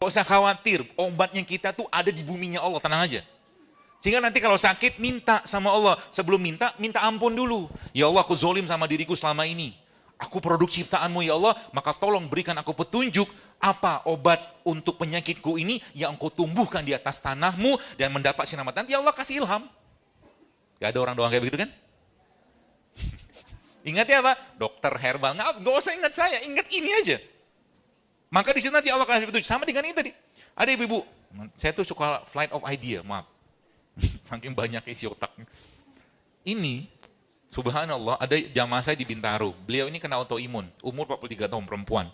Nggak usah khawatir, obatnya kita tuh ada di buminya Allah, tenang aja. Sehingga nanti kalau sakit, minta sama Allah. Sebelum minta, minta ampun dulu. Ya Allah, aku zolim sama diriku selama ini. Aku produk ciptaanmu ya Allah, maka tolong berikan aku petunjuk apa obat untuk penyakitku ini yang engkau tumbuhkan di atas tanahmu dan mendapat sinar matahari. Ya Allah kasih ilham. Gak ada orang doang kayak begitu kan? Ingatnya apa? Dokter herbal. Nggak usah ingat saya, ingat ini aja. Maka di sini nanti Allah kasih petunjuk. Sama dengan ini tadi. Ada ibu-ibu, saya tuh suka flight of idea, maaf. Saking banyak isi otaknya. Ini, subhanallah, ada jamaah saya di Bintaro. Beliau ini kena autoimun, umur 43 tahun, perempuan.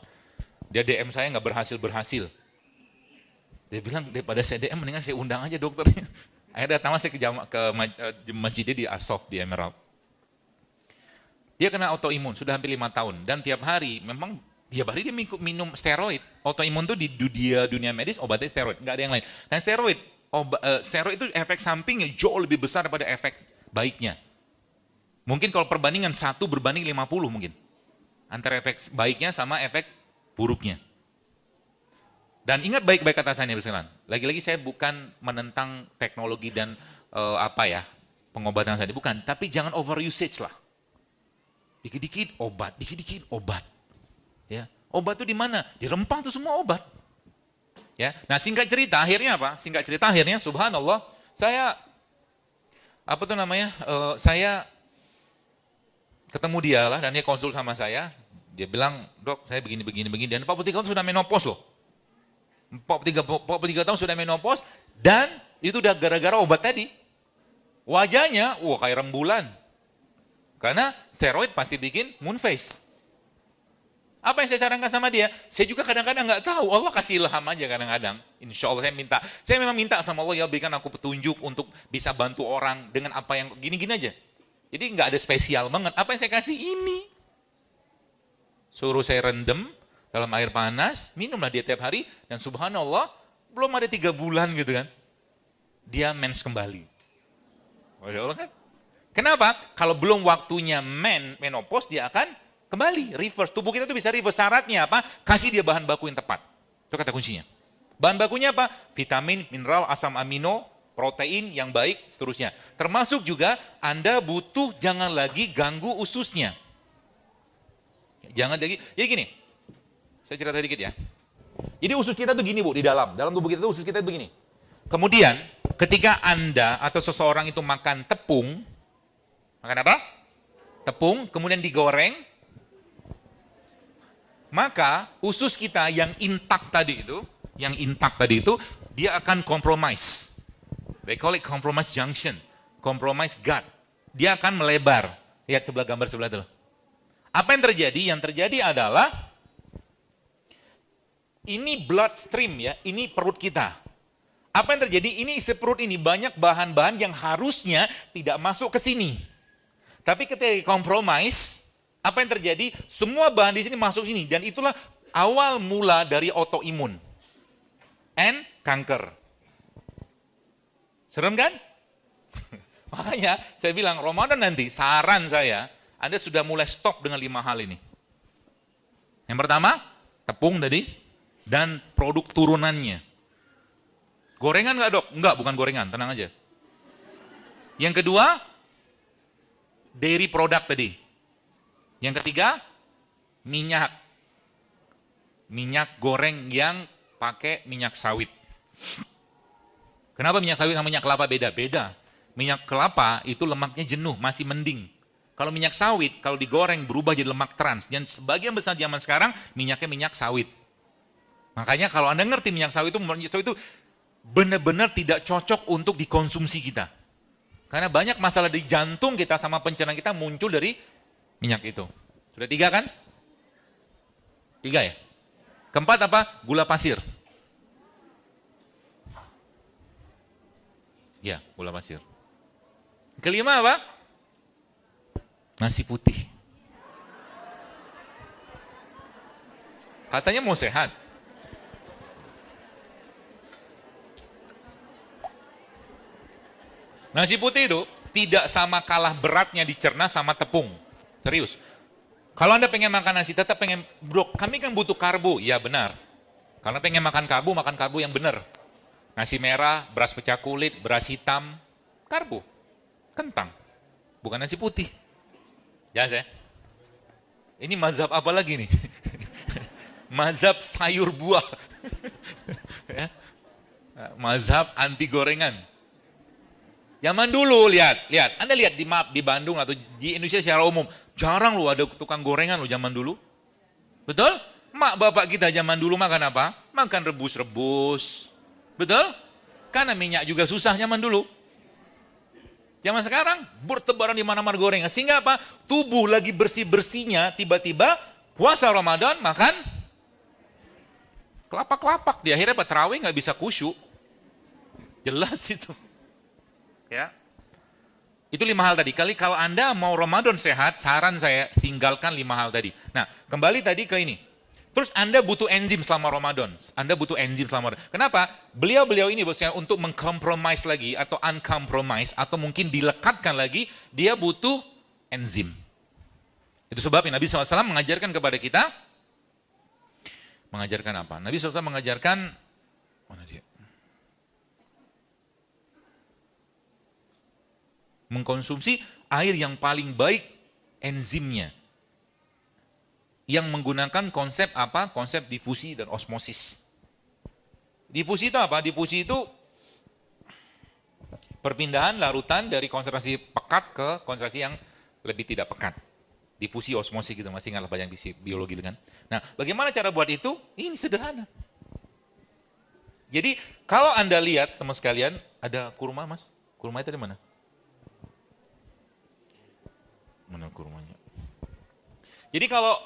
Dia DM saya nggak berhasil-berhasil. Dia bilang, daripada saya DM, mendingan saya undang aja dokternya. Akhirnya datanglah saya ke masjidnya di Asof, di Emerald. Dia kena autoimun, sudah hampir 5 tahun. Dan tiap hari, memang tiap hari dia minum steroid. Autoimun itu di dunia medis, obatnya steroid, nggak ada yang lain. Dan steroid itu efek sampingnya jauh lebih besar daripada efek baiknya. Mungkin kalau perbandingan 1 berbanding 50 mungkin. Antara efek baiknya sama efek buruknya. Dan ingat baik-baik kata saya nih, lagi-lagi saya bukan menentang teknologi dan pengobatan saya, bukan. Tapi jangan over usage lah. Dikit-dikit obat, dikit-dikit obat. Ya, obat itu di mana? Di rempah itu semua obat. Ya, nah singkat cerita akhirnya apa? Singkat cerita akhirnya, subhanallah, saya saya ketemu dia lah dan dia konsul sama saya. Dia bilang, dok, saya begini. Dan 43 tahun sudah menopause loh. 43 tahun sudah menopause dan itu udah gara-gara obat tadi. Wajahnya, kayak rembulan. Karena steroid pasti bikin moon face. Apa yang saya sarankan sama dia? Saya juga kadang-kadang nggak tahu. Allah kasih ilham aja kadang-kadang. Insya Allah saya memang minta sama Allah, ya berikan aku petunjuk untuk bisa bantu orang dengan apa yang gini-gini aja. Jadi nggak ada spesial banget. Apa yang saya kasih ini? Suruh saya rendam dalam air panas, minumlah dia tiap hari, dan subhanallah, belum ada 3 bulan gitu kan. Dia mens kembali. Masya Allah kan? Kenapa? Kalau belum waktunya menopause, dia akan kembali, reverse. Tubuh kita tuh bisa reverse. Syaratnya apa? Kasih dia bahan baku yang tepat. Itu kata kuncinya. Bahan bakunya apa? Vitamin, mineral, asam amino, protein yang baik, seterusnya. Termasuk juga Anda butuh jangan lagi ganggu ususnya. Jangan lagi, ya gini. Saya cerita dikit ya. Jadi usus kita tuh gini Bu, di dalam tubuh kita tuh usus kita tuh begini. Kemudian ketika Anda atau seseorang itu makan tepung, makan apa? Tepung, kemudian digoreng, maka usus kita yang intak tadi itu, dia akan compromise. They call it compromise junction, compromise gut. Dia akan melebar. Lihat sebelah gambar sebelah itu. Apa yang terjadi? Yang terjadi adalah ini bloodstream ya, ini perut kita. Apa yang terjadi? Ini isi perut ini banyak bahan-bahan yang harusnya tidak masuk ke sini. Tapi ketika kompromis, apa yang terjadi? Semua bahan di sini masuk sini dan itulah awal mula dari autoimun and kanker. Serem kan? Makanya saya bilang Ramadan nanti saran saya, Anda sudah mulai stop dengan 5 hal ini. Yang pertama, tepung tadi dan produk turunannya. Gorengan nggak dok? Enggak, bukan gorengan, tenang aja. Yang kedua, dairy product tadi. Yang ketiga, minyak. Minyak goreng yang pakai minyak sawit. Kenapa minyak sawit sama minyak kelapa beda? Beda. Minyak kelapa itu lemaknya jenuh, masih mending. Kalau minyak sawit, kalau digoreng berubah jadi lemak trans. Dan sebagian besar zaman sekarang, minyaknya minyak sawit. Makanya kalau Anda ngerti minyak sawit itu benar-benar tidak cocok untuk dikonsumsi kita. Karena banyak masalah di jantung kita sama pencernaan kita muncul dari minyak itu. Sudah 3 kan? 3 ya? Keempat apa? Gula pasir. Ya, gula pasir. Kelima apa? Nasi putih. Katanya mau sehat. Nasi putih itu tidak sama kalah beratnya dicerna sama tepung. Serius. Kalau Anda pengen makan nasi, tetap pengen, bro, kami kan butuh karbo. Ya benar. Karena pengen makan karbo yang benar. Nasi merah, beras pecah kulit, beras hitam, karbo, kentang, bukan nasi putih. Ya saya. Ini mazhab apa lagi nih? Mazhab sayur buah. Ya. Mazhab anti gorengan. Zaman dulu lihat, Anda lihat di Bandung atau di Indonesia secara umum, jarang loh ada tukang gorengan loh zaman dulu. Betul? Mak bapak kita zaman dulu makan apa? Makan rebus-rebus. Betul? Karena minyak juga susah zaman dulu. Zaman sekarang bertebaran di mana-mana gorengan. Sehingga apa? Tubuh lagi bersih-bersihnya, tiba-tiba puasa Ramadan makan kelapak-kelapak. Di akhirnya apa? Tarawih nggak bisa khusyuk. Jelas itu. Ya. Itu 5 hal tadi. Kalau Anda mau Ramadan sehat, saran saya tinggalkan 5 hal tadi. Nah, kembali tadi ke ini. Terus Anda butuh enzim selama Ramadan. Kenapa? Beliau ini bosnya untuk mengkompromis lagi atau uncompromise atau mungkin dilekatkan lagi, dia butuh enzim. Itu sebabnya Nabi SAW mengajarkan kepada kita, mengajarkan apa? Nabi SAW mengajarkan, mana dia? Mengkonsumsi air yang paling baik enzimnya. Yang menggunakan konsep apa? Konsep difusi dan osmosis. Difusi itu apa? Difusi itu perpindahan larutan dari konsentrasi pekat ke konsentrasi yang lebih tidak pekat. Difusi osmosis gitu, masih ingat pelajaran biologi kan? Nah, bagaimana cara buat itu? Ini sederhana. Jadi, kalau Anda lihat teman sekalian, ada kurma mas? Kurma itu dari mana? Mana kurmanya? Jadi kalau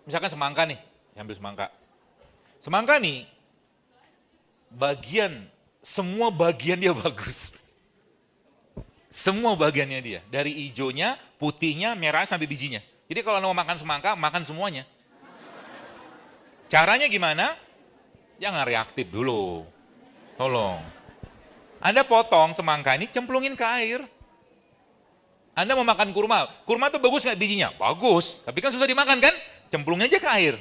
misalkan semangka nih, ambil semangka. Semangka nih, semua bagian dia bagus. Semua bagiannya dia. Dari hijaunya, putihnya, merah sampai bijinya. Jadi kalau mau makan semangka, makan semuanya. Caranya gimana? Jangan reaktif dulu. Tolong. Anda potong semangka ini, cemplungin ke air. Anda mau makan kurma tuh bagus nggak bijinya? Bagus, tapi kan susah dimakan kan? Cemplungin aja ke air.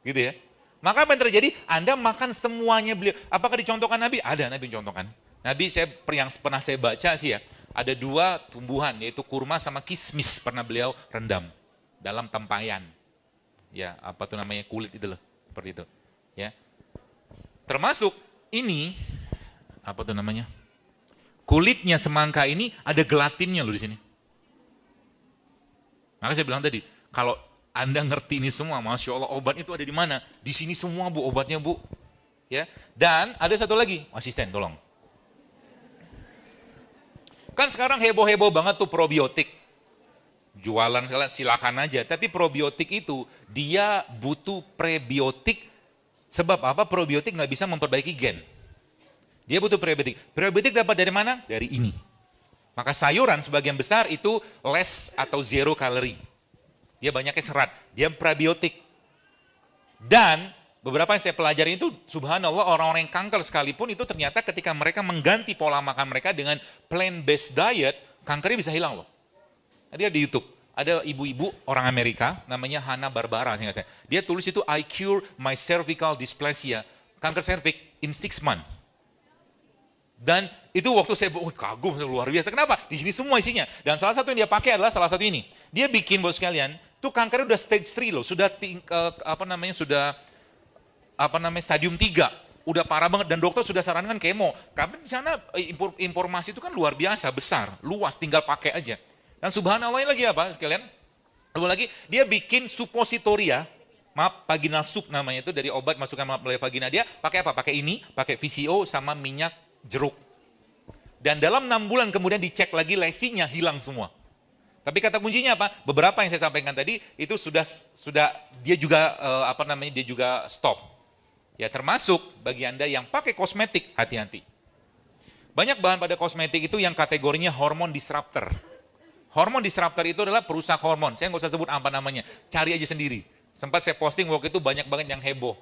Gitu ya. Maka apa yang terjadi? Anda makan semuanya beliau. Apakah dicontohkan Nabi? Ada Nabi contohkan. Nabi yang pernah saya baca sih ya, ada 2 tumbuhan, yaitu kurma sama kismis pernah beliau rendam dalam tempayan. Ya, apa tuh namanya, kulit itu loh, seperti itu. Ya. Termasuk ini, apa tuh namanya? Kulitnya semangka ini ada gelatinnya loh di sini. Maka saya bilang tadi, kalau Anda ngerti ini semua, Masya Allah, obat itu ada di mana? Di sini semua Bu, obatnya Bu. Ya. Dan ada satu lagi, asisten tolong. Kan sekarang heboh-heboh banget tuh probiotik. Jualan silakan aja, tapi probiotik itu dia butuh prebiotik. Sebab apa? Probiotik nggak bisa memperbaiki gen. Dia butuh prebiotik. Prebiotik dapat dari mana? Dari ini. Maka sayuran sebagian besar itu less atau zero kalori. Dia banyaknya serat. Dia prebiotik. Dan beberapa yang saya pelajari itu, subhanallah, orang-orang yang kanker sekalipun itu ternyata ketika mereka mengganti pola makan mereka dengan plant-based diet, kankernya bisa hilang loh. Nanti di YouTube, ada ibu-ibu orang Amerika, namanya Hannah Barbara. Dia tulis itu, I cure my cervical dysplasia, kanker cervix in 6 months. Dan itu waktu saya kagum, luar biasa. Kenapa? Di sini semua isinya. Dan salah satu yang dia pakai adalah salah satu ini. Dia bikin, bos sekalian, tuh kankernya udah stage 3 loh, sudah stadium 3. Udah parah banget dan dokter sudah sarankan kemo. Karena di sana informasi itu kan luar biasa, besar, luas, tinggal pakai aja. Dan subhanallah lagi apa sekalian? Lalu lagi dia bikin suppositoria, vaginal soup namanya itu, dari obat masukkan melalui vagina dia, pakai apa? Pakai ini, pakai VCO sama minyak jeruk. Dan dalam 6 bulan kemudian dicek lagi lesinya hilang semua. Tapi kata kuncinya apa? Beberapa yang saya sampaikan tadi itu sudah dia juga dia juga stop. Ya, termasuk bagi Anda yang pakai kosmetik, hati-hati. Banyak bahan pada kosmetik itu yang kategorinya hormon disruptor. Hormon disruptor itu adalah perusak hormon. Saya nggak usah sebut apa namanya, cari aja sendiri. Sempat saya posting waktu itu banyak banget yang heboh.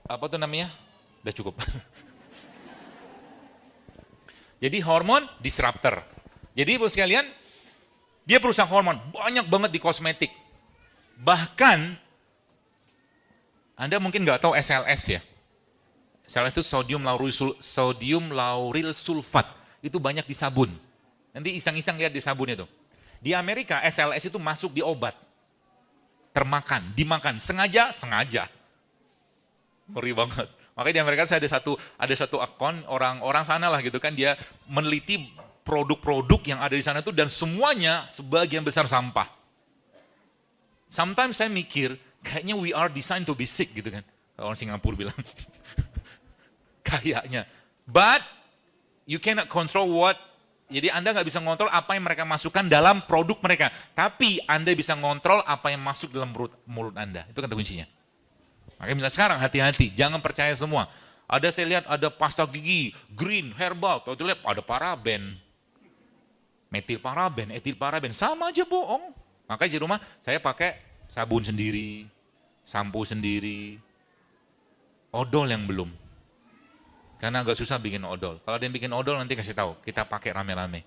Apa tuh namanya? Udah cukup. Jadi hormon disruptor. Jadi bos sekalian, dia perusak hormon banyak banget di kosmetik. Bahkan Anda mungkin nggak tahu SLS ya. SLS itu sodium lauryl sulfat. Itu banyak di sabun. Nanti iseng-iseng lihat di sabun itu. Di Amerika SLS itu masuk di obat. Termakan, dimakan, sengaja. Ngeri banget. Makanya di Amerika saya ada satu akun orang-orang sana lah gitu kan, dia meneliti produk-produk yang ada di sana itu dan semuanya sebagian besar sampah. Sometimes saya mikir, kayaknya we are designed to be sick gitu kan. Orang Singapura bilang. Kayaknya. But you cannot control jadi Anda nggak bisa ngontrol apa yang mereka masukkan dalam produk mereka. Tapi Anda bisa ngontrol apa yang masuk dalam mulut Anda. Itu kata kuncinya. Makanya bilang sekarang hati-hati, jangan percaya semua. Saya lihat ada pasta gigi, green, herbal. Kalau lihat ada paraben. Metil paraben, etil paraben. Sama aja bohong. Makanya di rumah saya pakai sabun sendiri, sampo sendiri. Odol yang belum. Karena agak susah bikin odol. Kalau ada yang bikin odol nanti kasih tahu, kita pakai rame-rame.